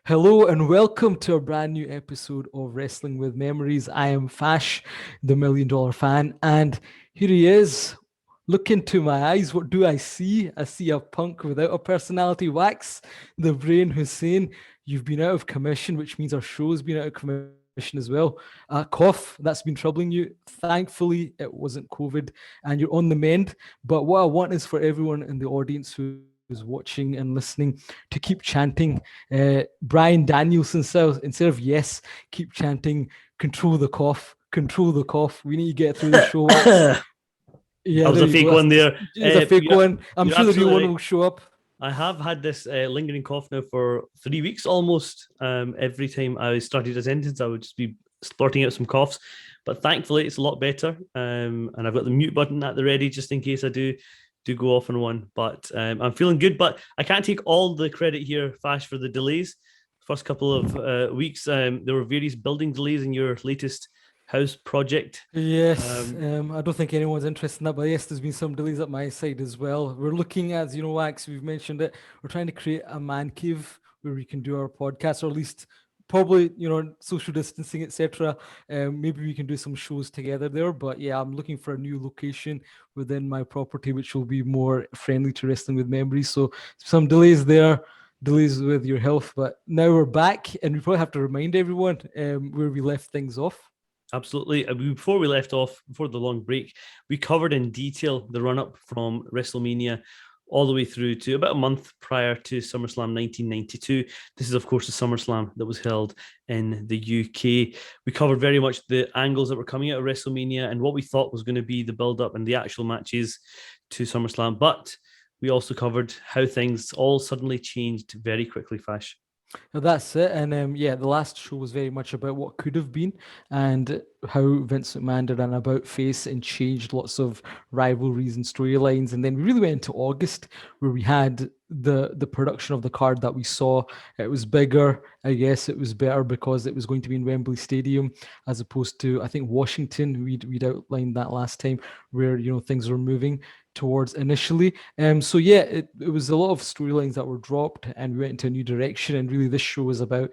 Hello and welcome to a brand new episode of Wrestling with Memories. I am Fash, the $1 million fan, and here he is. Look into my eyes. What do I see? I see a punk without a personality. Wax, the brain Hussein. You've been out of commission, which means our show's been out of commission as well. Cough, that's been troubling you. Thankfully, it wasn't COVID and you're on the mend. But what I want is for everyone in the audience who's watching and listening to keep chanting. Brian Danielson, instead of yes, keep chanting, control the cough, control the cough. We need to get through the show. That Yeah, was there a you fake go. one there. It's a fake one. I'm You're sure the real absolutely one right. will show up. I have had this lingering cough now for 3 weeks almost. Every time I started a sentence, I would just be splurting out some coughs. But thankfully, it's a lot better. And I've got the mute button at the ready just in case I do go off on one. But I'm feeling good. But I can't take all the credit here, Fash, for the delays. First couple of weeks, there were various building delays in your latest house project. Yes, I don't think anyone's interested in that, but yes, there's been some delays at my side as well. We're looking at, Wax, we've mentioned it. We're trying to create a man cave where we can do our podcast, or at least probably, social distancing, etc. Maybe we can do some shows together there. But yeah, I'm looking for a new location within my property, which will be more friendly to Wrestling with Memories. So some delays there. Delays with your health, but now we're back, and we probably have to remind everyone where we left things off. Absolutely. Before we left off, before the long break, we covered in detail the run up from WrestleMania all the way through to about a month prior to SummerSlam 1992. This is, of course, the SummerSlam that was held in the UK. We covered very much the angles that were coming out of WrestleMania and what we thought was going to be the build up and the actual matches to SummerSlam. But we also covered how things all suddenly changed very quickly, Fash. Now that's it. And yeah, the last show was very much about what could have been and how Vince McMahon did an about face and changed lots of rivalries and storylines. And then we really went into August where we had the production of the card that we saw. It was bigger. I guess it was better because it was going to be in Wembley Stadium as opposed to, I think, Washington. We'd outlined that last time where, things were moving towards initially. So yeah, it was a lot of storylines that were dropped and we went into a new direction. And really this show was about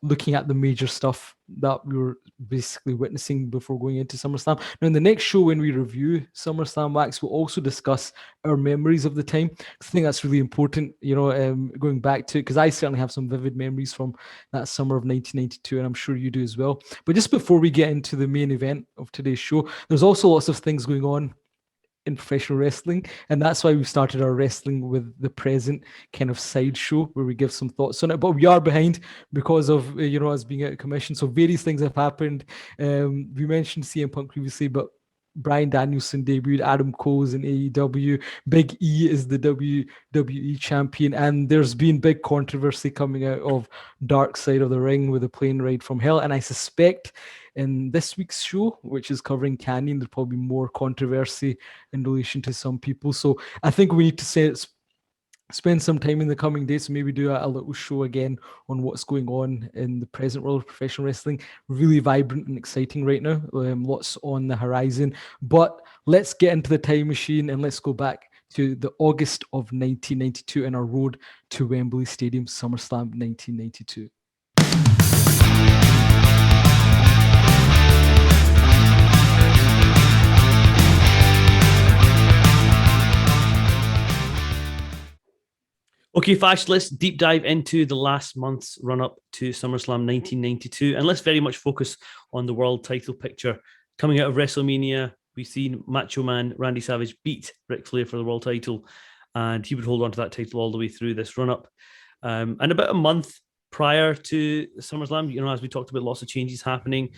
looking at the major stuff that we were basically witnessing before going into SummerSlam. Now, in the next show, when we review SummerSlam Wax, we'll also discuss our memories of the time. I think that's really important, going back to it, because I certainly have some vivid memories from that summer of 1992, and I'm sure you do as well. But just before we get into the main event of today's show, there's also lots of things going on in professional wrestling, and that's why we started our Wrestling with the Present kind of sideshow where we give some thoughts on it. But we are behind because of us being out of commission, so various things have happened. We mentioned CM Punk previously, but Bryan Danielson debuted, Adam Cole's in AEW, Big E is the WWE champion, and there's been big controversy coming out of Dark Side of the Ring with a plane ride from hell. And I suspect in this week's show, which is covering Canyon, there'll probably be more controversy in relation to some people. So I think we need to spend some time in the coming days to maybe do a little show again on what's going on in the present world of professional wrestling. Really vibrant and exciting right now. Lots on the horizon. But let's get into the time machine and let's go back to the August of 1992 and our road to Wembley Stadium, SummerSlam 1992. Okay, Fash, let's deep dive into the last month's run up to SummerSlam 1992. And let's very much focus on the world title picture. Coming out of WrestleMania, we've seen Macho Man Randy Savage beat Ric Flair for the world title, and he would hold on to that title all the way through this run up. And about a month prior to SummerSlam, as we talked about, lots of changes happening.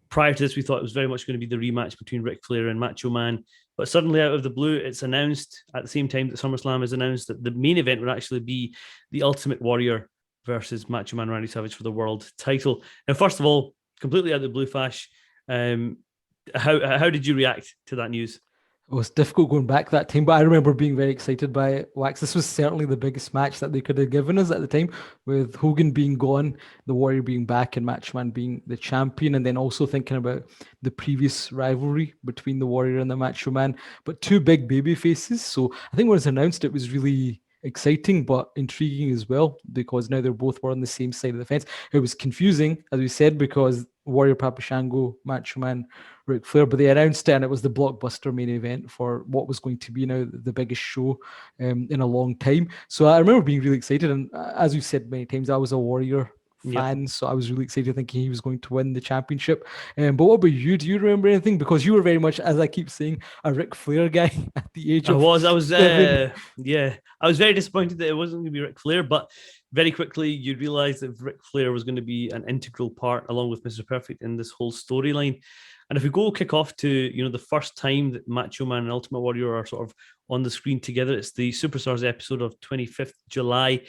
Prior to this, we thought it was very much going to be the rematch between Ric Flair and Macho Man. But suddenly, out of the blue, it's announced at the same time that SummerSlam is announced that the main event would actually be the Ultimate Warrior versus Macho Man Randy Savage for the world title. Now, first of all, completely out of the blue, Fash, how did you react to that news? It was difficult going back that time, but I remember being very excited by it. Wax. This was certainly the biggest match that they could have given us at the time, with Hogan being gone, the Warrior being back, and Macho Man being the champion, and then also thinking about the previous rivalry between the Warrior and the Macho Man. But two big baby faces. So I think when it was announced, it exciting but intriguing as well, because now they're both were on the same side of the fence. It was confusing, as we said, because Warrior Papa Shango, Macho Man, Ric Flair, but they announced it and it was the blockbuster main event for what was going to be now the biggest show in a long time. So I remember being really excited, and as we've said many times, I was a Warrior fan, so I was really excited thinking he was going to win the championship. But what about you? Do you remember anything? Because you were very much, as I keep saying, a Ric Flair guy at the age of I was, 7. I was very disappointed that it wasn't going to be Ric Flair, but very quickly you realised that Ric Flair was going to be an integral part, along with Mr. Perfect, in this whole storyline. And if we go kick off to, the first time that Macho Man and Ultimate Warrior are sort of on the screen together, it's the Superstars episode of 25th July.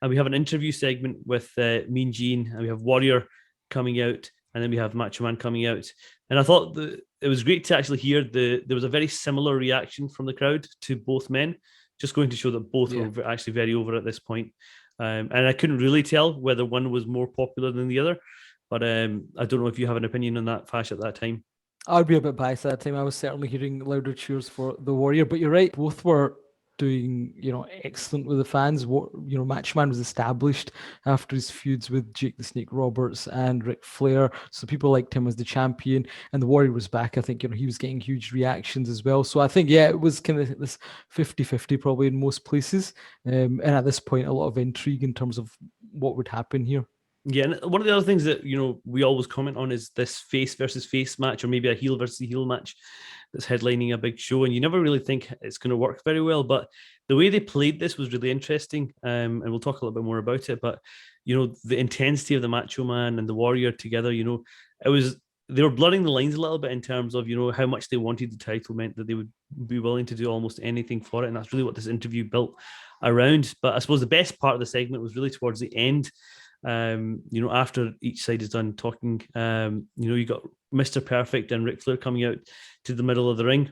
And we have an interview segment with Mean Gene, and we have Warrior coming out, and then we have Macho Man coming out. And I thought that it was great to actually hear there was a very similar reaction from the crowd to both men, just going to show that both were actually very over at this point. And I couldn't really tell whether one was more popular than the other. But I don't know if you have an opinion on that, Fash, at that time. I'd be a bit biased at that time. I was certainly hearing louder cheers for the Warrior, but you're right. Both were doing, excellent with the fans. Macho Man was established after his feuds with Jake the Snake Roberts and Ric Flair, so people liked him as the champion. And the Warrior was back. I think he was getting huge reactions as well. So I think it was kind of this 50-50 probably in most places. And at this point, a lot of intrigue in terms of what would happen here. Yeah, and one of the other things that we always comment on is this face versus face match, or maybe a heel versus heel match that's headlining a big show, and you never really think it's going to work very well. But the way they played this was really interesting, and we'll talk a little bit more about it. But the intensity of the Macho Man and the Warrior together, they were blurring the lines a little bit in terms of how much they wanted the title meant that they would be willing to do almost anything for it, and that's really what this interview built around. But I suppose the best part of the segment was really towards the end. After each side is done talking, you got Mr. Perfect and Ric Flair coming out to the middle of the ring,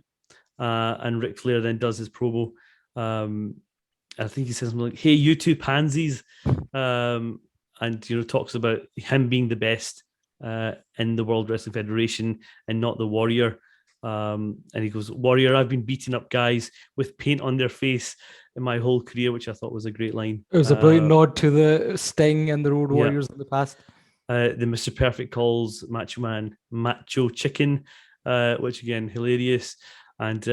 and Ric Flair then does his promo. I think he says something like, "Hey, you two pansies," and talks about him being the best in the World Wrestling Federation and not the Warrior. And he goes, "Warrior, I've been beating up guys with paint on their face in my whole career," which I thought was a great line. It was a brilliant nod to the Sting and the Road Warriors in the past. The Mr. Perfect calls Macho Man Macho Chicken, which again, hilarious. And,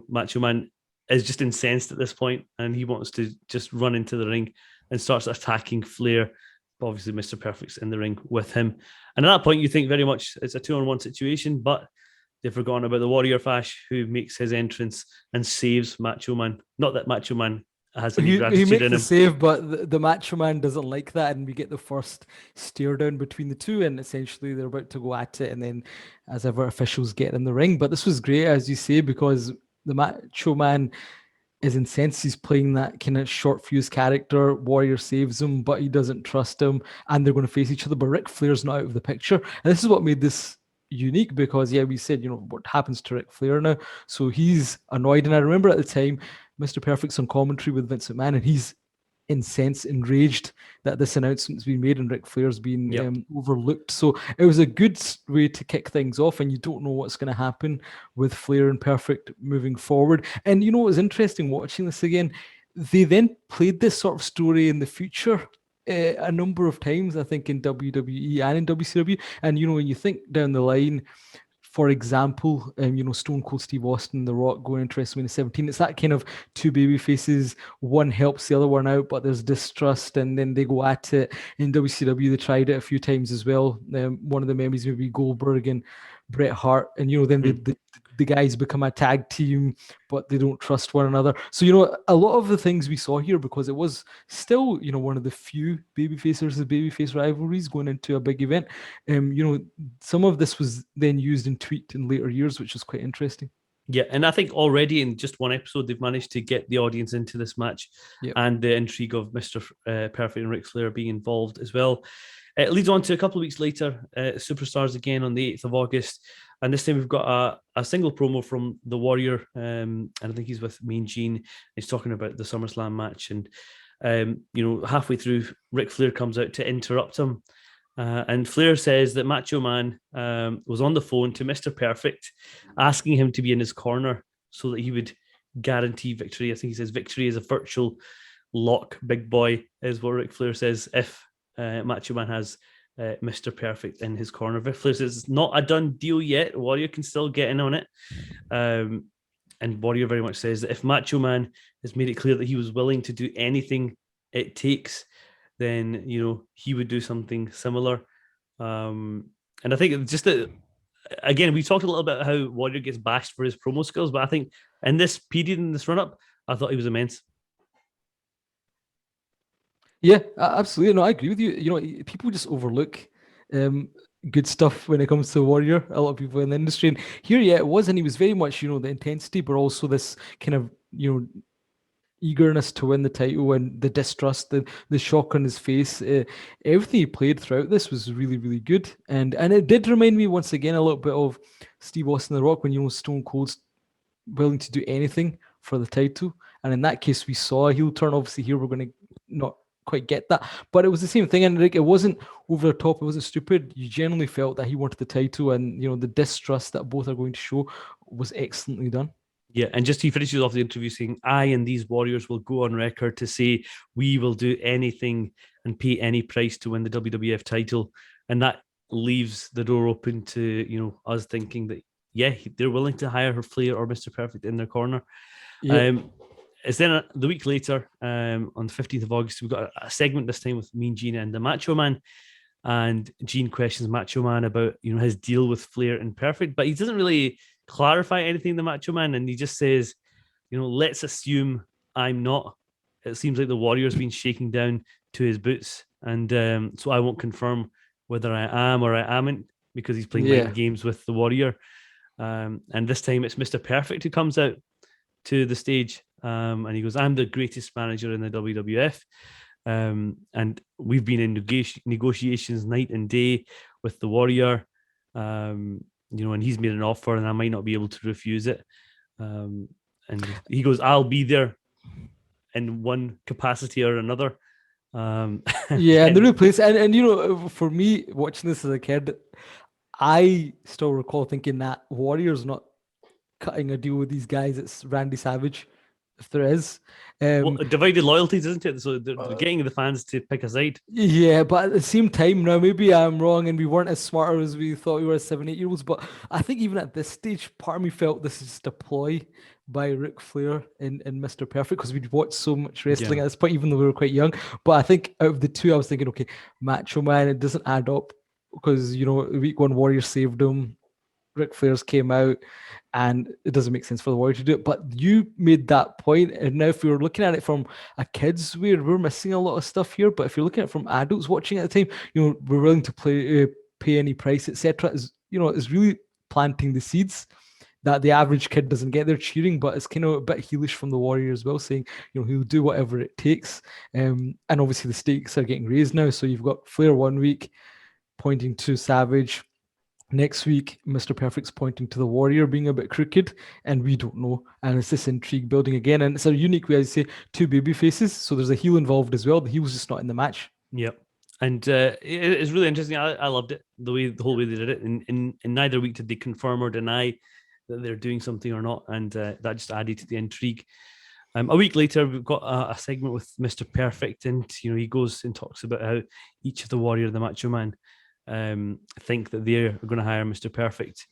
Macho Man is just incensed at this point, and he wants to just run into the ring and starts attacking Flair. But obviously, Mr. Perfect's in the ring with him. And at that point, you think very much it's a 2-on-1 situation, but they've forgotten about the Warrior Fash, who makes his entrance and saves Macho Man. Not that Macho Man has any gratitude he makes in the him. save, but the Macho Man doesn't like that, and we get the first stare down between the two, and essentially they're about to go at it, and then as ever, officials get in the ring. But this was great, as you say, because the Macho Man is incensed. He's playing that kind of short fuse character. Warrior saves him, but he doesn't trust him, and they're going to face each other. But Ric Flair's not out of the picture, and this is what made this unique, because we said what happens to Ric Flair now, so he's annoyed. And I remember at the time Mr. Perfect's on commentary with Vince McMahon, and he's incensed, enraged that this announcement's been made and Ric Flair's been overlooked. So it was a good way to kick things off, and you don't know what's going to happen with Flair and Perfect moving forward. And what was interesting watching this again, they then played this sort of story in the future a number of times, I think, in WWE and in WCW. And when you think down the line, for example, Stone Cold Steve Austin and The Rock going into WrestleMania 17, it's that kind of two baby faces, one helps the other one out, but there's distrust, and then they go at it. In WCW, they tried it a few times as well. One of the memories maybe Goldberg and Bret Hart, and then the guys become a tag team, but they don't trust one another. So a lot of the things we saw here, because it was still one of the few babyface versus babyface rivalries going into a big event. Some of this was then used and tweaked in later years, which was quite interesting. Yeah, and I think already in just one episode, they've managed to get the audience into this match, and the intrigue of Mr. Perfect and Ric Flair being involved as well. It leads on to a couple of weeks later, Superstars again on the 8th of August. And this time we've got a single promo from the Warrior, and I think he's with Mean Gene. He's talking about the SummerSlam match. And, halfway through, Ric Flair comes out to interrupt him. And Flair says that Macho Man was on the phone to Mr. Perfect, asking him to be in his corner so that he would guarantee victory. I think he says victory is a virtual lock, big boy, is what Ric Flair says if Macho Man has Mr. Perfect in his corner. Ric Flair says it's not a done deal yet. Warrior can still get in on it. And Warrior very much says that if Macho Man has made it clear that he was willing to do anything it takes, then he would do something similar. And I think just that, again, we talked a little bit how Warrior gets bashed for his promo skills, but I think in this period, in this run up, I thought he was immense. Yeah, absolutely. No, I agree with you. People just overlook good stuff when it comes to Warrior. A lot of people in the industry, and here, yeah, it was, and he was very much, the intensity, but also this kind of, eagerness to win the title and the distrust, the shock on his face. Everything he played throughout this was really, really good, and it did remind me once again a little bit of Steve Austin, The Rock, when Stone Cold's willing to do anything for the title, and in that case we saw a heel turn. Obviously, here we're going to not quite get that, but it was the same thing, and it wasn't over the top, it wasn't stupid. You genuinely felt that he wanted the title, and the distrust that both are going to show was excellently done. Yeah, and just he finishes off the interview saying, I and these Warriors will go on record to say we will do anything and pay any price to win the WWF title. And that leaves the door open to, us thinking that, yeah, they're willing to hire her Flair or Mr. Perfect in their corner. Yeah. It's then the week later, on the 15th of August, we've got a segment this time with Mean Gene and the Macho Man. And Gene questions Macho Man about, his deal with Flair and Perfect, but he doesn't really clarify anything, the Macho Man, and he just says, let's assume I'm not. It seems like the Warrior's been shaking down to his boots, and so I won't confirm whether I am or I amn't, because he's playing mind games with the Warrior. And this time it's Mr. Perfect who comes out to the stage, and he goes, I'm the greatest manager in the WWF. And we've been in negotiations night and day with the Warrior, and he's made an offer and I might not be able to refuse it. And he goes, I'll be there in one capacity or another. Yeah, and the real place, and for me, watching this as a kid, I still recall thinking that Warrior's not cutting a deal with these guys. It's Randy Savage, if there is. Divided loyalties, isn't it? So they're getting the fans to pick a side. Yeah, but at the same time, now maybe I'm wrong and we weren't as smart as we thought we were as 7-8-year-olds. But I think even at this stage, part of me felt this is just a ploy by Ric Flair and Mr. Perfect, because we'd watched so much wrestling at this point, even though we were quite young. But I think out of the two, I was thinking, okay, Macho Man, it doesn't add up because, week one Warrior saved him. Ric Flair's came out, and it doesn't make sense for the Warrior to do it. But you made that point, and now if we were looking at it from a kid's we're missing a lot of stuff here. But if you're looking at it from adults watching at the time, we're willing to pay any price, etc. Is really planting the seeds that the average kid doesn't get. They're cheering, but it's kind of a bit heelish from the Warrior as well, saying he'll do whatever it takes. And obviously the stakes are getting raised now. So you've got Flair one week pointing to Savage. Next week, Mr. Perfect's pointing to the Warrior being a bit crooked, and we don't know. And it's this intrigue building again. And it's a unique way, I say, two baby faces. So there's a heel involved as well. The heel was just not in the match. Yep. And it's really interesting. I loved it, the whole way they did it. In neither week did they confirm or deny that they're doing something or not. And that just added to the intrigue. A week later, we've got a segment with Mr. Perfect, and he goes and talks about how each of the Warrior and the Macho Man think that they're going to hire Mr. Perfect,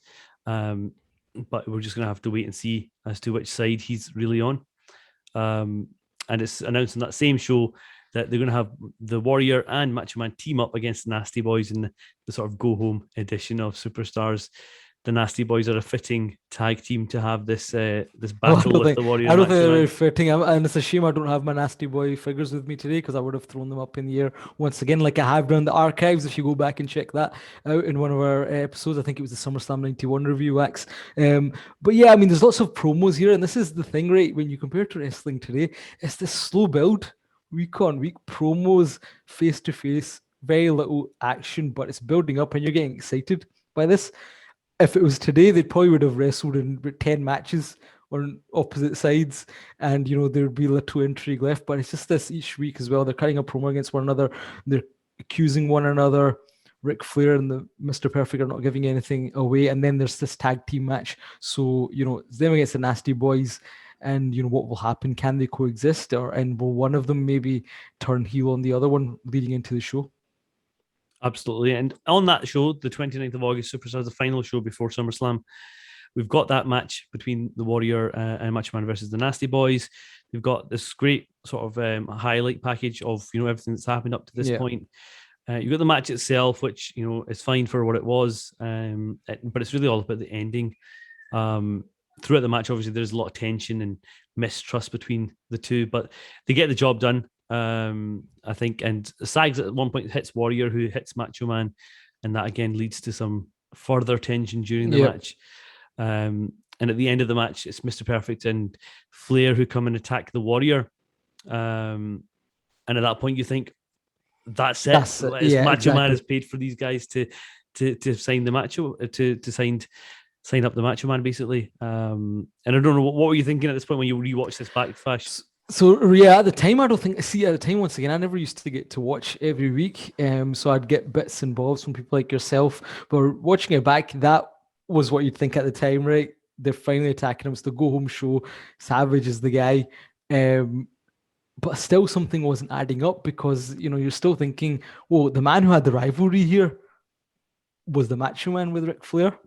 but we're just going to have to wait and see as to which side he's really on. And it's announced in that same show that they're going to have the Warrior and Macho Man team up against the Nasty Boys in the sort of go-home edition of Superstars. The Nasty Boys are a fitting tag team to have this battle with the Warrior. I don't think they're very fitting, and it's a shame I don't have my Nasty Boy figures with me today, because I would have thrown them up in the air once again, like I have done the archives. If you go back and check that out in one of our episodes, I think it was the SummerSlam 91 review, X. But yeah, I mean, there's lots of promos here, and this is the thing, right? When you compare to wrestling today, it's this slow build, week on week, promos, face to face, very little action, but it's building up, and you're getting excited by this. If it was today, they probably would have wrestled in 10 matches on opposite sides, and there'd be little intrigue left. But it's just this each week as well. They're cutting a promo against one another. They're accusing one another. Ric Flair and the Mr. Perfect are not giving anything away. And then there's this tag team match. So, it's them against the Nasty Boys. and what will happen? Can they coexist, and will one of them maybe turn heel on the other one leading into the show? Absolutely. And on that show, the 29th of August, Superstars, the final show before SummerSlam, we've got that match between the Warrior and Macho Man versus the Nasty Boys. We've got this great sort of highlight package of everything that's happened up to this point. You've got the match itself, which is fine for what it was, but it's really all about the ending. Throughout the match, obviously, there's a lot of tension and mistrust between the two, but they get the job done. I think, and Sags at one point hits Warrior, who hits Macho Man, and that again leads to some further tension during the match. And at the end of the match, it's Mr. Perfect and Flair who come and attack the Warrior. And at that point, you think, that's it. Macho exactly. Man has paid for these guys to sign the Macho to sign up the Macho Man, basically. And I don't know, what were you thinking at this point when you rewatched this back, Fash? So yeah, at the time, at the time, once again, I never used to get to watch every week. So I'd get bits and bobs from people like yourself. But watching it back, that was what you'd think at the time, right? They're finally attacking him. It's the go home show. Savage is the guy. But still something wasn't adding up, because you're still thinking, well, the man who had the rivalry here was the Macho Man with Ric Flair,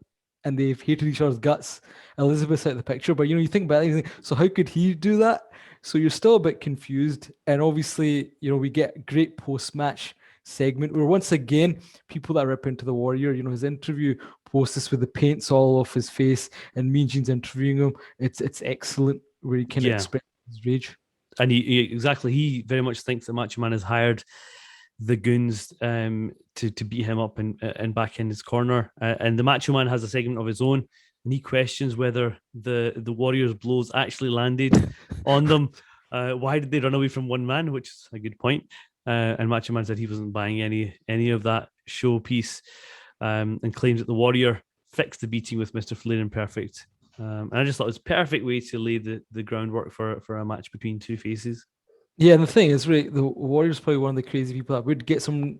and they've hated each other's guts. Elizabeth's out of the picture, but you think about it, so how could he do that? So you're still a bit confused. And obviously, we get a great post-match segment where once again, people that rip into the Warrior, his interview posts this with the paints all off his face, and Mean Gene's interviewing him. It's excellent, where he can express his rage. And he very much thinks that Macho Man has hired the goons to beat him up and back in his corner. And the Macho Man has a segment of his own, and he questions whether the Warriors' blows actually landed on them. Why did they run away from one man? Which is a good point. And Macho Man said he wasn't buying any of that showpiece, and claims that the Warrior fixed the beating with Mr. Flair and Perfect. And I just thought it was a perfect way to lay the groundwork for a match between two faces. Yeah, and the thing is, right, the Warriors probably one of the crazy people that would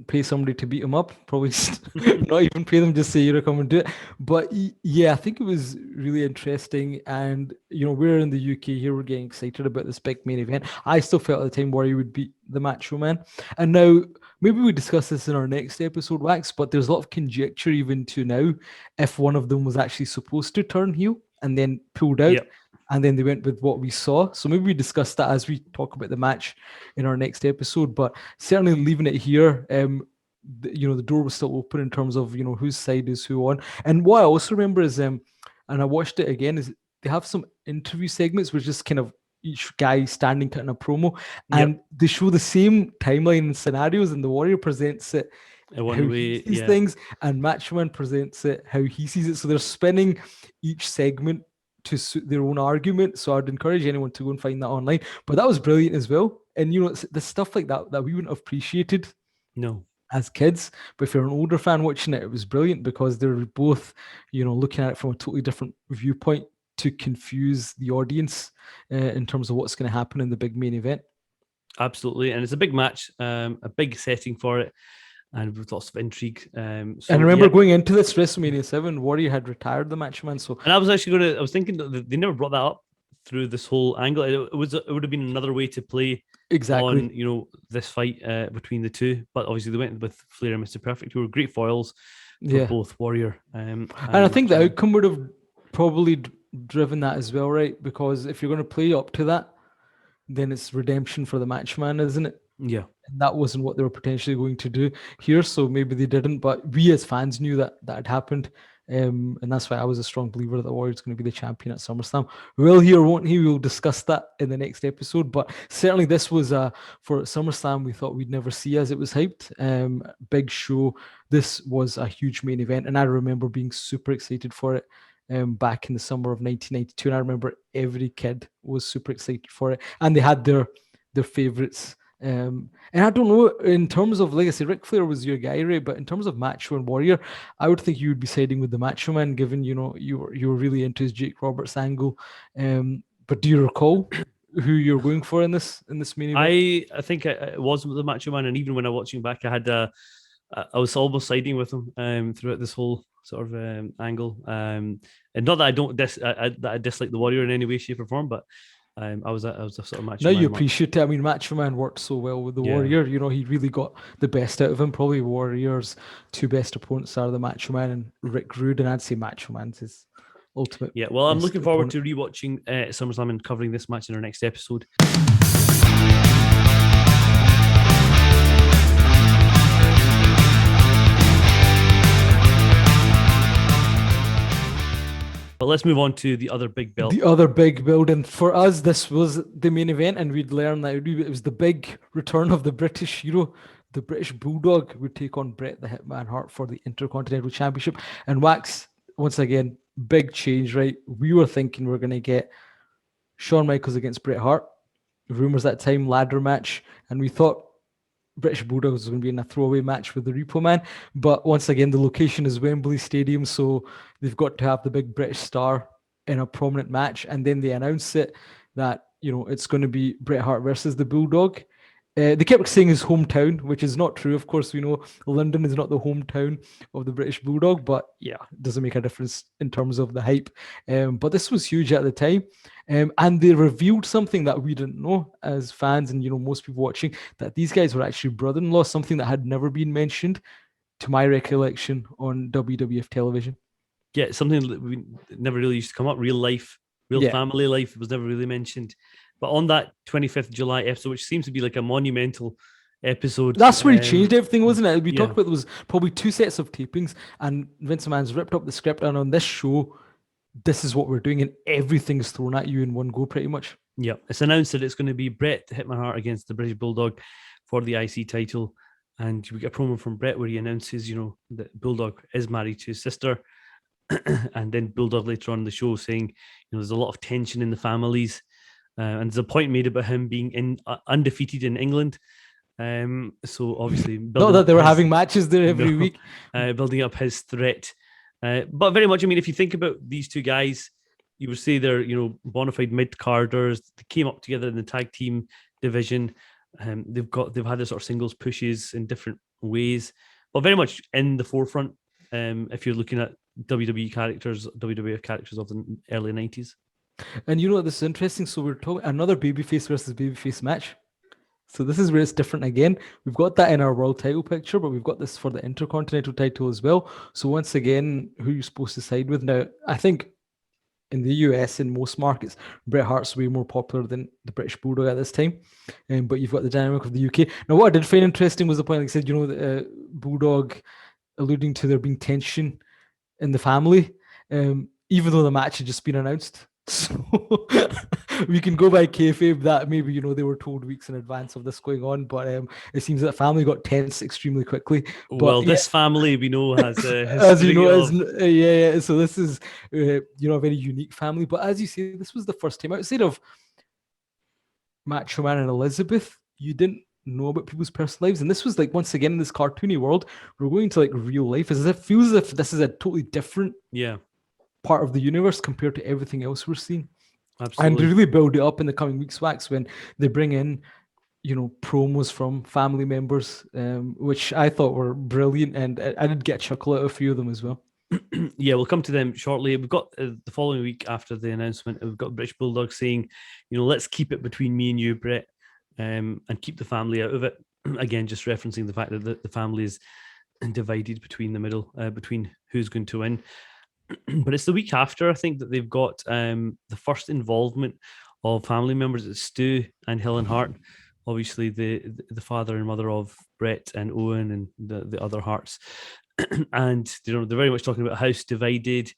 pay somebody to beat them up, probably not even pay them, just say, come and do it. But yeah, I think it was really interesting. And, we're in the UK here, we're getting excited about this big main event. I still felt at the time Warrior would beat the Macho Man. And now, maybe we discuss this in our next episode, Wax, but there's a lot of conjecture even to now if one of them was actually supposed to turn heel and then pulled out. Yep. And then they went with what we saw. So maybe we discuss that as we talk about the match in our next episode. But certainly leaving it here, the door was still open in terms of, whose side is who on. And what I also remember is, and I watched it again, is they have some interview segments which just kind of each guy standing cutting a promo. And they show the same timeline and scenarios, and the Warrior presents it how he sees things, and Macho Man presents it how he sees it. So they're spinning each segment to suit their own argument. So I'd encourage anyone to go and find that online. But that was brilliant as well. And it's the stuff like that we wouldn't have appreciated as kids. But if you're an older fan watching it, it was brilliant, because they're both, looking at it from a totally different viewpoint to confuse the audience in terms of what's going to happen in the big main event. Absolutely. And it's a big match, a big setting for it, and with lots of intrigue. And remember, going into this WrestleMania 7, Warrior had retired the Macho Man. So, and I was actually I was thinking that they never brought that up through this whole angle. It would have been another way to play on, this fight between the two. But obviously they went with Flair and Mr. Perfect, who were great foils for both Warrior. And I think the outcome would have probably driven that as well, right? Because if you're going to play up to that, then it's redemption for the Macho Man, isn't it? Yeah. And that wasn't what they were potentially going to do here, so maybe they didn't. But we as fans knew that had happened, and that's why I was a strong believer that the Warrior's going to be the champion at SummerSlam. Will he or won't he? We'll discuss that in the next episode. But certainly this was for SummerSlam we thought we'd never see, as it was hyped. Big show. This was a huge main event, and I remember being super excited for it. Back in the summer of 1992, and I remember every kid was super excited for it, and they had their favorites. And I don't know, in terms of, like I said, Ric Flair was your guy, Ray, but in terms of Macho and Warrior, I would think you would be siding with the Macho Man, given you were really into his Jake Roberts angle. But do you recall who you're going for in this main event? I think it was the Macho Man, and even when I was watching back, I was almost siding with him throughout this whole sort of angle. And not that I don't that I dislike the Warrior in any way, shape, or form, but I was a sort of Macho Now you Man. appreciate it. I mean, Macho Man worked so well with the Yeah. Warrior. You know, he really got the best out of him. Probably Warrior's two best opponents are the Macho Man and Rick Rude, and I'd say Macho Man's his ultimate. Yeah, well, I'm best looking forward opponent. to rewatching SummerSlam and covering this match in our next episode. But let's move on to the other big belt. The other big building for us, this was the main event, and we'd learn that it was the big return of the British hero. The British Bulldog would take on Bret the Hitman Hart for the Intercontinental Championship. And Wax, once again, big change, right? We were thinking we are going to get Shawn Michaels against Bret Hart. Rumors that time, ladder match. And we thought British Bulldogs was going to be in a throwaway match with the Repo Man. But once again, the location is Wembley Stadium. So they've got to have the big British star in a prominent match. And then they announce it that, you know, it's going to be Bret Hart versus the Bulldog. They kept saying his hometown, which is not true. Of course, we know London is not the hometown of the British Bulldog, but yeah, it doesn't make a difference in terms of the hype. But this was huge at the time. And they revealed something that we didn't know as fans and, you know, most people watching, that these guys were actually brother-in-law, something that had never been mentioned to my recollection on WWF television. Yeah, something that we never really used to come up. Real life, real Yeah. family life was never really mentioned. But on that 25th July episode, which seems to be like a monumental episode. That's where he changed everything, wasn't it? We yeah. talked about there was probably 2 sets of tapings, and Vince McMahon's ripped up the script, and on this show, this is what we're doing, and everything's thrown at you in one go, pretty much. Yeah, it's announced that it's going to be Bret Hitman Hart against the British Bulldog for the IC title. And we get a promo from Bret where he announces, you know, that Bulldog is married to his sister. And then Bulldog later on in the show saying, you know, there's a lot of tension in the families. And there's a point made about him being undefeated in England. So obviously, not that they were having matches there every week, building up his threat. But very much, I mean, if you think about these two guys, you would say they're, you know, bona fide mid-carders. They came up together in the tag team division. They've had their sort of singles pushes in different ways, but very much in the forefront. If you're looking at WWF characters of the early 90s. And you know what, this is interesting. So we're talking another babyface versus babyface match. So this is where it's different again. We've got that in our world title picture, but we've got this for the Intercontinental title as well. So once again, who you're supposed to side with? Now, I think in the US, in most markets, Bret Hart's way more popular than the British Bulldog at this time. But you've got the dynamic of the UK. Now, what I did find interesting was the point, like I said, you know, the Bulldog alluding to there being tension in the family, even though the match had just been announced. So we can go by kayfabe that maybe, you know, they were told weeks in advance of this going on, but it seems that the family got tense extremely quickly. But, well, this family we know has as you know, yeah. So this is you know, a very unique family. But as you say, this was the first time outside of Macho Man and Elizabeth, you didn't know about people's personal lives, and this was like, once again, in this cartoony world, we're going to like real life. It feels as if this is a totally different part of the universe compared to everything else we're seeing. Absolutely. And they really build it up in the coming weeks, Wax, when they bring in, you know, promos from family members, which I thought were brilliant, and I did get a chuckle out of a few of them as well. Yeah, we'll come to them shortly. We've got the following week after the announcement, we've got British Bulldog saying, you know, let's keep it between me and you, Bret, and keep the family out of it. Again, just referencing the fact that the family is divided between the middle, between who's going to win. But it's the week after, I think, that they've got the first involvement of family members. It's Stu and Helen Hart, obviously the father and mother of Bret and Owen and the other Harts. And, you know, they're very much talking about house divided.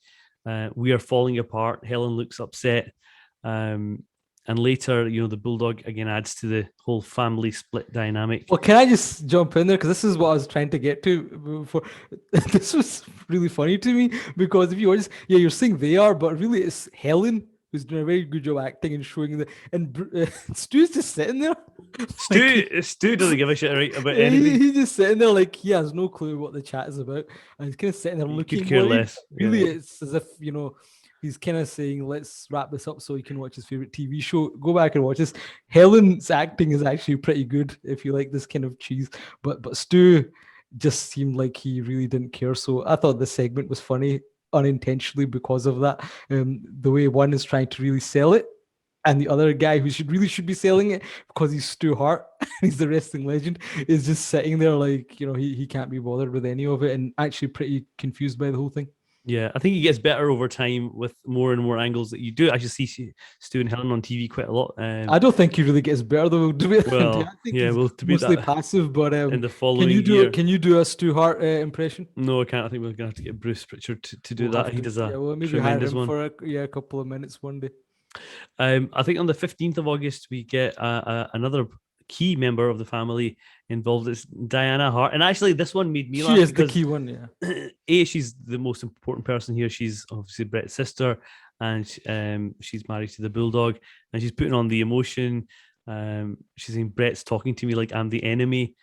We are falling apart. Helen looks upset. And later, you know, the Bulldog again adds to the whole family split dynamic. Well, can I just jump in there? Because this is what I was trying to get to before. This was really funny to me, because if you watch, yeah, you're saying they are, but really it's Helen who's doing a very good job acting and showing the. And Stu's just sitting there. Stu doesn't give a shit right about anything. He's just sitting there like he has no clue what the chat is about, and he's kind of sitting there looking. Could care less. Really, it's as if, you know, he's kind of saying, let's wrap this up so he can watch his favorite TV show. Go back and watch this. Helen's acting is actually pretty good if you like this kind of cheese. But Stu just seemed like he really didn't care. So I thought the segment was funny unintentionally because of that. The way one is trying to really sell it, And the other guy who should be selling it because he's Stu Hart, he's the wrestling legend, is just sitting there like, he can't be bothered with any of it and actually pretty confused by the whole thing. Yeah, I think he gets better over time with more and more angles that you do actually see Stu and Helen on TV quite a lot. I don't think he really gets better though. I Well, think yeah, he's we'll debate mostly that passive. But in the can you following do year. can you do a Stu Hart impression? No, I can't. I think we're gonna have to get Bruce Pritchard to do We'll that. have He to, does yeah. a Well, maybe hire tremendous him one. for a couple of minutes one day. I think on the 15th of August, we get another key member of the family involved. It's Diana Hart. And actually, this one made me She laugh is the because, key one, yeah. she's the most important person here. She's obviously Bret's sister, and she's married to the Bulldog, and she's putting on the emotion. She's saying, Bret's talking to me like I'm the enemy.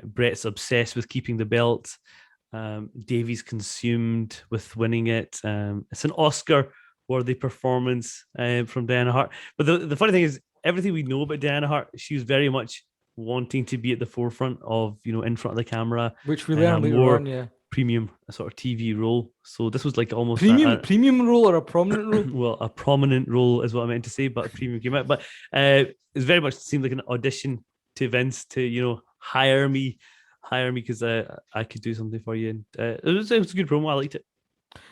Bret's obsessed with keeping the belt. Davey's consumed with winning it. It's an Oscar worthy performance from Diana Hart. But the funny thing is, everything we know about Diana Hart, she was very much wanting to be at the forefront of, in front of the camera, Which we in a learned later more on, yeah. premium sort of TV role. So this was like almost Premium role or a prominent role? well, a prominent role is what I meant to say, but premium came out. But it's very much seemed like an audition to Vince to hire me because I could do something for you. And it was a good promo. I liked it.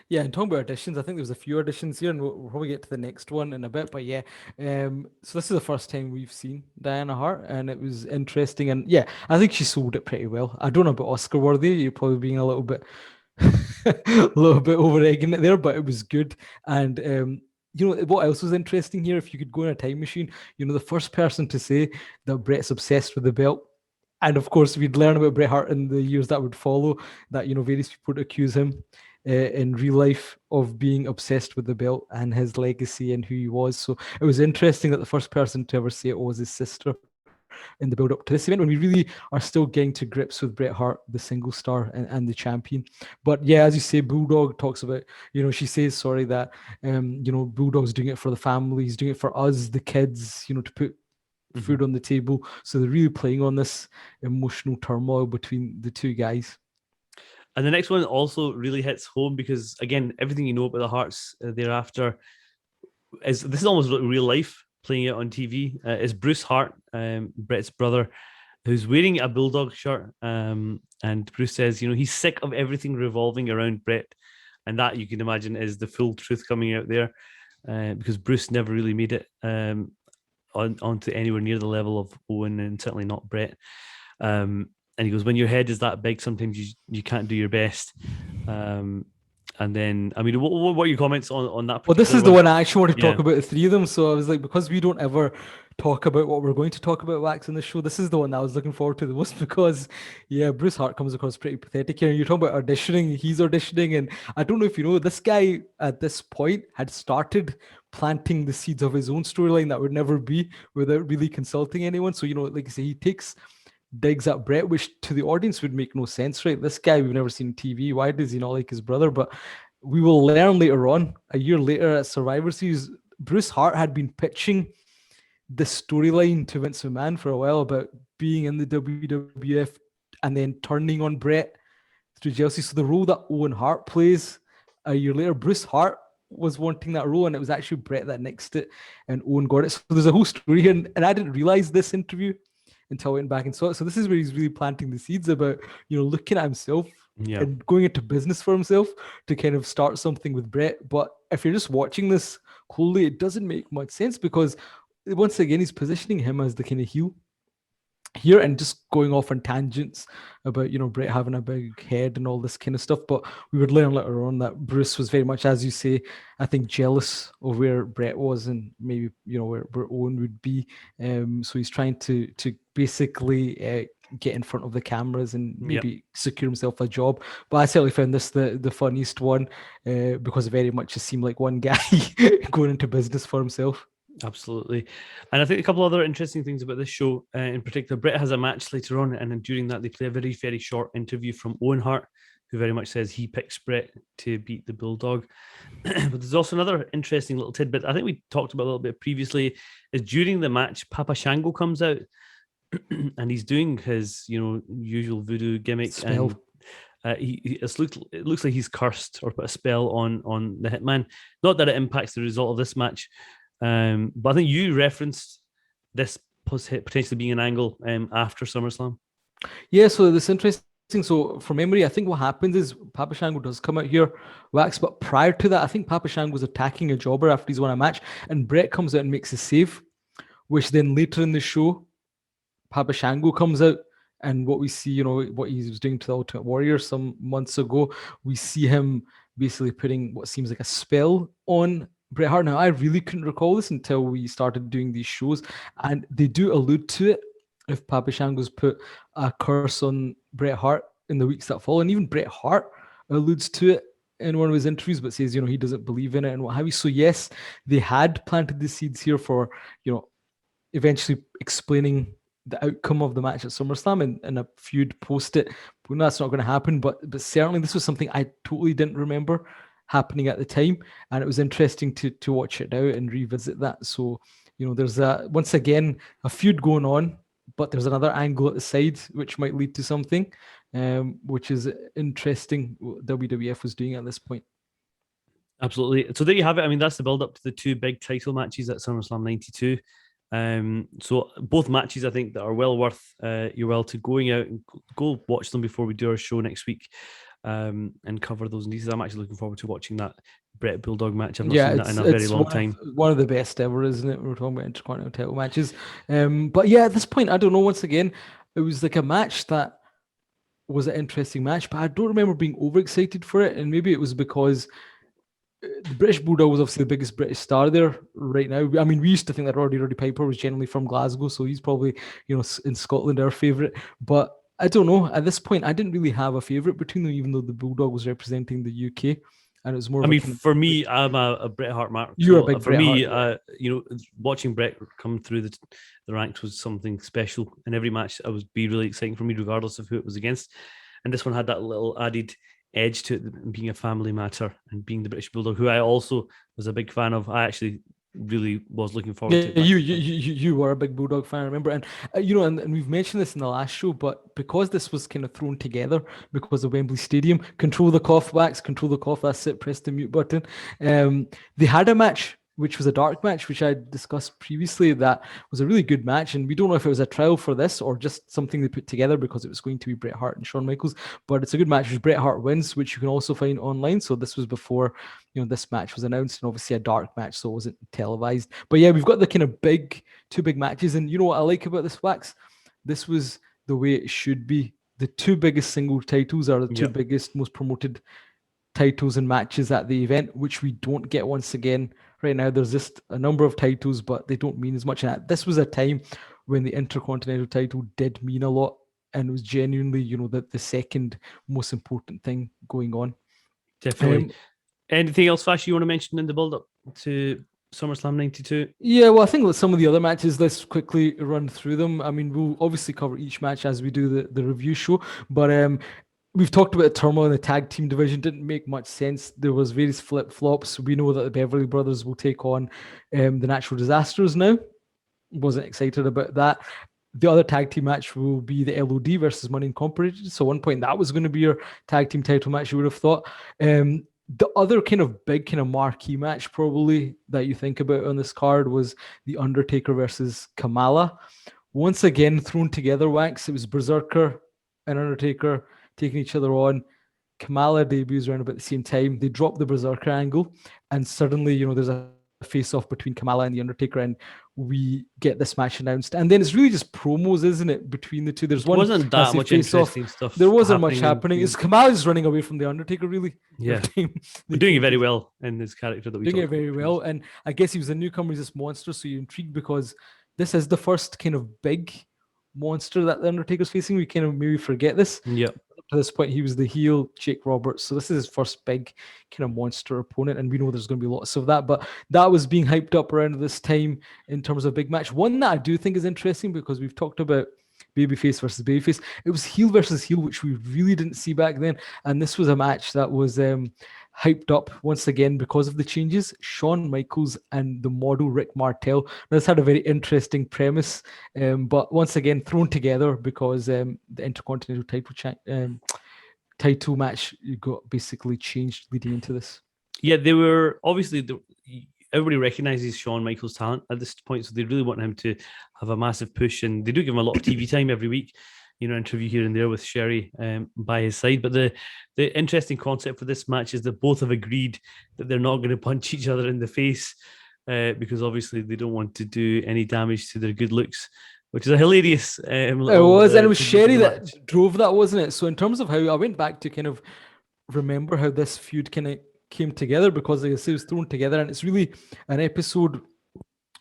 Yeah, and talking about auditions, I think there was a few auditions here, and we'll probably get to the next one in a bit. But yeah, so this is the first time we've seen Diana Hart, and it was interesting. And yeah, I think she sold it pretty well. I don't know about Oscar worthy. You're probably being a little bit, a little bit over egging it there, but it was good. And what else was interesting here? If you could go in a time machine, the first person to say that Bret's obsessed with the belt. And of course, we'd learn about Bret Hart in the years that would follow. That various people would accuse him in real life of being obsessed with the belt and his legacy and who he was. So it was interesting that the first person to ever say it was his sister in the build up to this event, when we really are still getting to grips with Bret Hart, the single star and the champion. But yeah, as you say, Bulldog talks about, she says, sorry, that, Bulldog's doing it for the family. He's doing it for us, the kids, to put food on the table. So they're really playing on this emotional turmoil between the two guys. And the next one also really hits home because, again, everything you know about the Harts thereafter this is almost like real life playing it on TV. Is Bruce Hart, Bret's brother, who's wearing a Bulldog shirt. And Bruce says, he's sick of everything revolving around Bret. And that, you can imagine, is the full truth coming out there because Bruce never really made it onto anywhere near the level of Owen and certainly not Bret. And he goes, when your head is that big, sometimes you can't do your best. And then, I mean, what are your comments on that? Well, this is the one I actually want to talk about, the three of them. So I was like, because we don't ever talk about what we're going to talk about Wax in the show, this is the one I was looking forward to the most because, yeah, Bruce Hart comes across pretty pathetic here. And you're talking about auditioning. He's auditioning. And I don't know if you know, this guy at this point had started planting the seeds of his own storyline that would never be without really consulting anyone. So, like I say, he takes digs at Bret, which to the audience would make no sense, right? This guy we've never seen on TV. Why does he not like his brother? But we will learn later on, a year later at Survivor Series, Bruce Hart had been pitching this storyline to Vince McMahon for a while about being in the WWF and then turning on Bret through jealousy. So the role that Owen Hart plays a year later, Bruce Hart was wanting that role, and it was actually Bret that nixed it, and Owen got it. So there's a whole story here, and I didn't realize this interview until I went back and saw it. So this is where he's really planting the seeds about, looking at himself and going into business for himself to kind of start something with Bret. But if you're just watching this coolly, it doesn't make much sense because once again, he's positioning him as the kind of heel here and just going off on tangents about, Bret having a big head and all this kind of stuff. But we would learn later on that Bruce was very much, as you say, I think jealous of where Bret was and maybe, where Owen would be. So he's trying to basically get in front of the cameras and maybe secure himself a job. But I certainly found this the funniest one because it very much just seemed like one guy going into business for himself. Absolutely. And I think a couple other interesting things about this show in particular, Bret has a match later on, and then during that they play a very, very short interview from Owen Hart, who very much says he picks Bret to beat the Bulldog. But there's also another interesting little tidbit I think we talked about a little bit previously, is during the match, Papa Shango comes out and he's doing his, usual voodoo gimmick. Spell. And it looks like he's cursed or put a spell on the Hitman. Not that it impacts the result of this match, But I think you referenced this potentially being an angle after SummerSlam. Yeah, so this interesting. So from memory, I think what happens is Papa Shango does come out here, wax, but prior to that, I think Papa Shango was attacking a jobber after he's won a match, and Bret comes out and makes a save, which then later in the show, Papa Shango comes out, and what we see, what he was doing to the Ultimate Warrior some months ago, we see him basically putting what seems like a spell on Bret Hart. Now, I really couldn't recall this until we started doing these shows, and they do allude to it. If Papa Shango's put a curse on Bret Hart in the weeks that follow, and even Bret Hart alludes to it in one of his interviews, but says, he doesn't believe in it and what have you. So yes, they had planted the seeds here for, eventually explaining the outcome of the match at SummerSlam and a feud post it. We know that's not going to happen, but certainly this was something I totally didn't remember happening at the time, and it was interesting to watch it now and revisit that. So there's once again a feud going on, but there's another angle at the side which might lead to something, which is interesting. WWF was doing at this point. Absolutely. So there you have it. I mean, that's the build up to the two big title matches at SummerSlam 92. So both matches, I think, that are well worth your while to going out and go watch them before we do our show next week, and cover those details. I'm actually looking forward to watching that Bret Bulldog match. I've not seen that in a very long time. One of the best ever, isn't it? We're talking about Intercontinental title matches. But yeah, at this point, I don't know. Once again, it was like a match that was an interesting match, but I don't remember being overexcited for it. And maybe it was because the British Bulldog was obviously the biggest British star there right now. I mean, we used to think that Roddy Piper was generally from Glasgow, so he's probably, in Scotland, our favourite. But I don't know. At this point, I didn't really have a favourite between them, even though the Bulldog was representing the UK. And it was more. For me, I'm a Bret Hart mark. You're a big for Bret me, Hart, watching Bret come through the ranks was something special. In every match, I would be really exciting for me, regardless of who it was against. And this one had that little added edge to it, being a family matter and being the British Bulldog, who I also was a big fan of. I actually really was looking forward to it. You were a big Bulldog fan, I remember, and and we've mentioned this in the last show, but because this was kind of thrown together because of Wembley Stadium, control the cough, wax, control the cough, that's it, press the mute button. They had a match which was a dark match, which I discussed previously, that was a really good match. And we don't know if it was a trial for this or just something they put together because it was going to be Bret Hart and Shawn Michaels. But it's a good match, which Bret Hart wins, which you can also find online. So this was before, this match was announced, and obviously a dark match, so it wasn't televised. But yeah, we've got the kind of two big matches. And you know what I like about this, Wax? This was the way it should be. The two biggest single titles are the two biggest, most promoted titles and matches at the event, which we don't get once again right now. There's just a number of titles, but they don't mean as much. And this was a time when the Intercontinental title did mean a lot, and it was genuinely, the second most important thing going on. Definitely. Anything else, Fash, you want to mention in the build-up to SummerSlam 92? Yeah, well, I think with some of the other matches, let's quickly run through them. I mean, we'll obviously cover each match as we do the review show, but we've talked about the turmoil in the tag team division. Didn't make much sense. There was various flip-flops. We know that the Beverly Brothers will take on the Natural Disasters now. Wasn't excited about that. The other tag team match will be the LOD versus Money Incorporated. So at one point, that was going to be your tag team title match, you would have thought. The other kind of big kind of marquee match probably that you think about on this card was the Undertaker versus Kamala. Once again, thrown together, Wax. It was Berserker and Undertaker taking each other on. Kamala debuts around about the same time. They drop the Berserker angle, and suddenly, there's a face-off between Kamala and the Undertaker, and we get this match announced. And then it's really just promos, isn't it, between the two? There wasn't that much interesting stuff. There wasn't much happening. It's Kamala just running away from the Undertaker, really. Yeah, they're doing it very well in this character that we doing it very well. And I guess he was a newcomer, he's this monster, so you're intrigued because this is the first kind of big monster that the Undertaker's facing. We kind of maybe forget this. Yeah. To this point, he was the heel Jake Roberts, so this is his first big kind of monster opponent, and we know there's going to be lots of that. But that was being hyped up around this time in terms of big match. One that I do think is interesting because we've talked about babyface versus babyface. It was heel versus heel, which we really didn't see back then, and this was a match that was hyped up once again because of the changes. Shawn Michaels and the model Rick Martel. Now, this had a very interesting premise, but once again thrown together because the Intercontinental title match got basically changed leading into this. Yeah, they were obviously everybody recognizes Shawn Michaels' talent at this point, so they really want him to have a massive push, and they do give him a lot of TV time every week. Interview here and there with Sherry by his side. But the interesting concept for this match is that both have agreed that they're not going to punch each other in the face because obviously they don't want to do any damage to their good looks, which is a hilarious little, It was, and it was tidbit of Sherry the that match. drove that, wasn't it? So in terms of how I went back to kind of remember how this feud kind of came together, because like I say, it was thrown together, and it's really an episode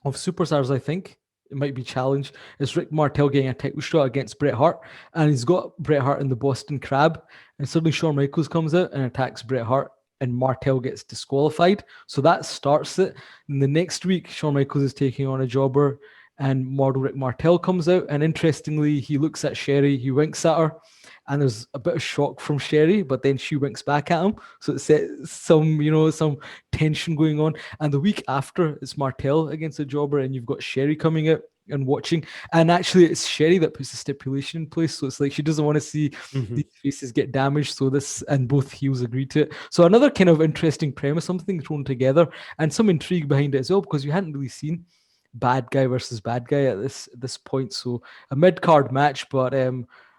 of Superstars, I think. It might be challenge. It's Rick Martel getting a title shot against Bret Hart, and he's got Bret Hart in the Boston Crab, and suddenly Shawn Michaels comes out and attacks Bret Hart, and Martel gets disqualified. So that starts it. And the next week, Shawn Michaels is taking on a jobber, and model Rick Martel comes out, and interestingly, he looks at Sherry, he winks at her, and there's a bit of shock from Sherry, but then she winks back at him. So it sets some tension going on. And the week after, it's Martel against the jobber, and you've got Sherry coming out and watching. And actually, it's Sherry that puts the stipulation in place. So it's like she doesn't want to see Mhm. these faces get damaged. So this, and both heels agree to it. So another kind of interesting premise, something thrown together, and some intrigue behind it as well, because you hadn't really seen bad guy versus bad guy at this point. So a mid card match, but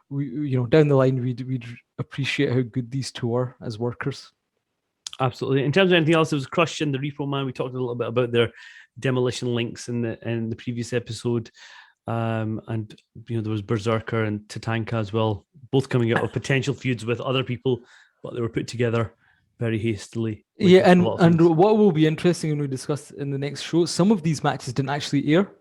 we down the line we'd appreciate how good these two are as workers. Absolutely. In terms of anything else, it was Crush and the Repo Man. We talked a little bit about their demolition links in the previous episode. And there was Berserker and Tatanka as well, both coming out of potential feuds with other people, but they were put together very hastily. Like Yeah, a and lot of and things. what will be interesting when we discuss in the next show, some of these matches didn't actually air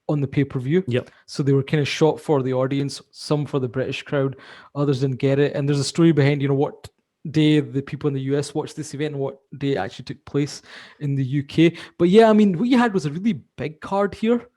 on the pay-per-view. Yep. So they were kind of shot for the audience, some for the British crowd, others didn't get it. And there's a story behind, what day the people in the US watched this event and what day it actually took place in the UK. But yeah, I mean, what you had was a really big card here.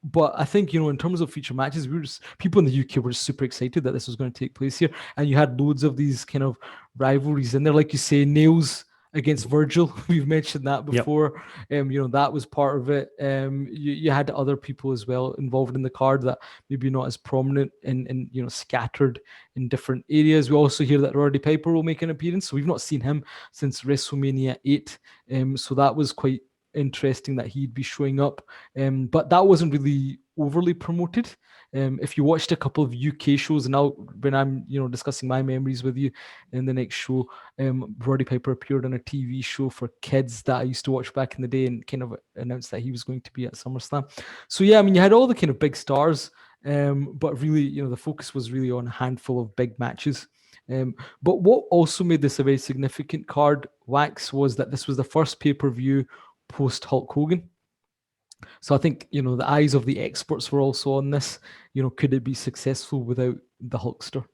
But I think, in terms of feature matches, people in the UK were just super excited that this was going to take place here. And you had loads of these kind of rivalries in there, like you say, Nails against Virgil. We've mentioned that Yep. before. That was part of it. You had other people as well involved in the card that maybe not as prominent and scattered in different areas. We also hear that Roddy Piper will make an appearance. So we've not seen him since WrestleMania 8. So that was quite interesting that he'd be showing up. But that wasn't really overly promoted. If you watched a couple of UK shows, and now when I'm discussing my memories with you in the next show, Roddy Piper appeared on a TV show for kids that I used to watch back in the day, and kind of announced that he was going to be at SummerSlam. So yeah, I mean, you had all the kind of big stars, but really, the focus was really on a handful of big matches. But what also made this a very significant card, Wax, was that this was the first pay-per-view post Hulk Hogan. So I think, the eyes of the experts were also on this. Could it be successful without the Hulkster?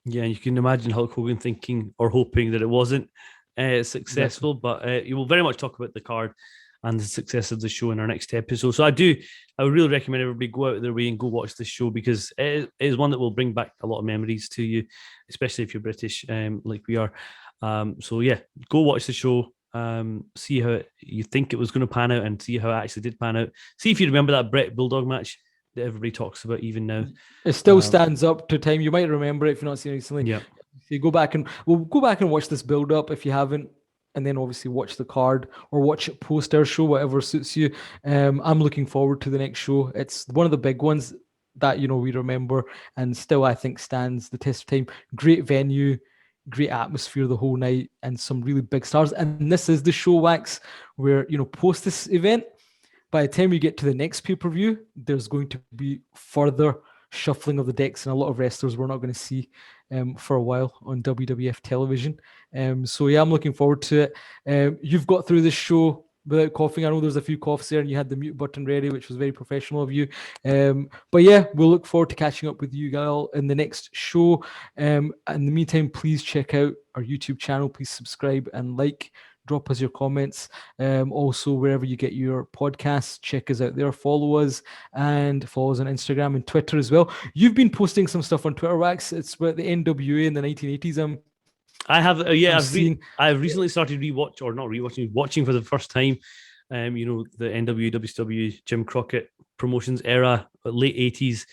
Yeah, and you can imagine Hulk Hogan thinking or hoping that it wasn't successful, Exactly. but you will very much talk about the card and the success of the show in our next episode. So I would really recommend everybody go out of their way and go watch this show, because it is one that will bring back a lot of memories to you, especially if you're British, like we are. So yeah, go watch the show. See how you think it was going to pan out and see how it actually did pan out. See if you remember that Bret Bulldog match that everybody talks about even now. It still stands up to time. You might remember it if you're not seen it recently. Yeah. You go back and we'll go back and watch this build up if you haven't, and then obviously watch the card or watch it post our show, whatever suits you. I'm looking forward to the next show. It's one of the big ones that we remember, and still I think stands the test of time. Great venue, great atmosphere the whole night, and some really big stars. And this is the show, Wax, where post this event, by the time we get to the next pay-per-view, there's going to be further shuffling of the decks, and a lot of wrestlers we're not going to see for a while on WWF television. So yeah, I'm looking forward to it. You've got through this show without coughing. I know there's a few coughs there, and you had the mute button ready, which was very professional of you. But yeah, we'll look forward to catching up with you all in the next show. In the meantime, please check out our YouTube channel. Please subscribe and like. Drop us your comments. Also, wherever you get your podcasts, check us out there. Follow us and follow us on Instagram and Twitter as well. You've been posting some stuff on Twitter, Wax. It's about the NWA in the 1980s. I have, I'm seeing. I've recently started watching for the first time. The NWA, WCW, Jim Crockett promotions era, late 80s.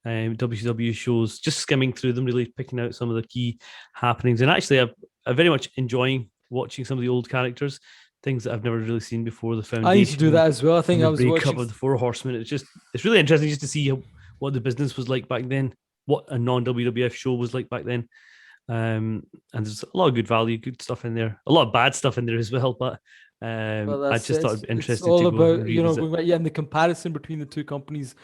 WCW shows, just skimming through them, really picking out some of the key happenings. And actually, I'm very much enjoying watching some of the old characters. things that I've never really seen before. The I need to do Foundation that as well. I and think the I was breakup watching. of the Four Horsemen. It's really interesting just to see what the business was like back then, what a non WWF show was like back then. And there's a lot of good value, good stuff in there, a lot of bad stuff in there as well. But Well, I that's just it. thought it'd be It's interesting to all go and about, revisit. going back, yeah, and the comparison between the two companies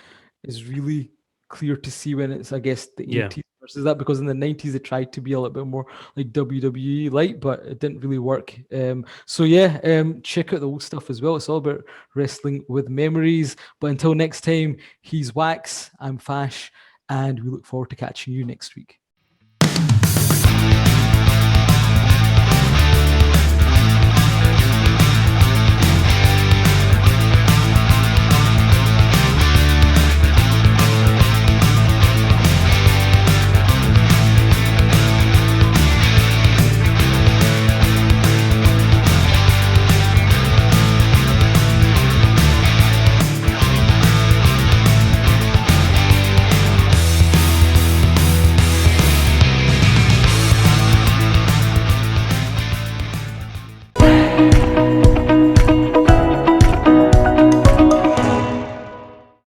is really clear to see when it's, I guess, the Yeah. 80s versus that, because in the 90s it tried to be a little bit more like WWE light, but it didn't really work. So yeah, check out the old stuff as well. It's all about wrestling with memories. But until next time, he's Wax, I'm Fash, and we look forward to catching you next week.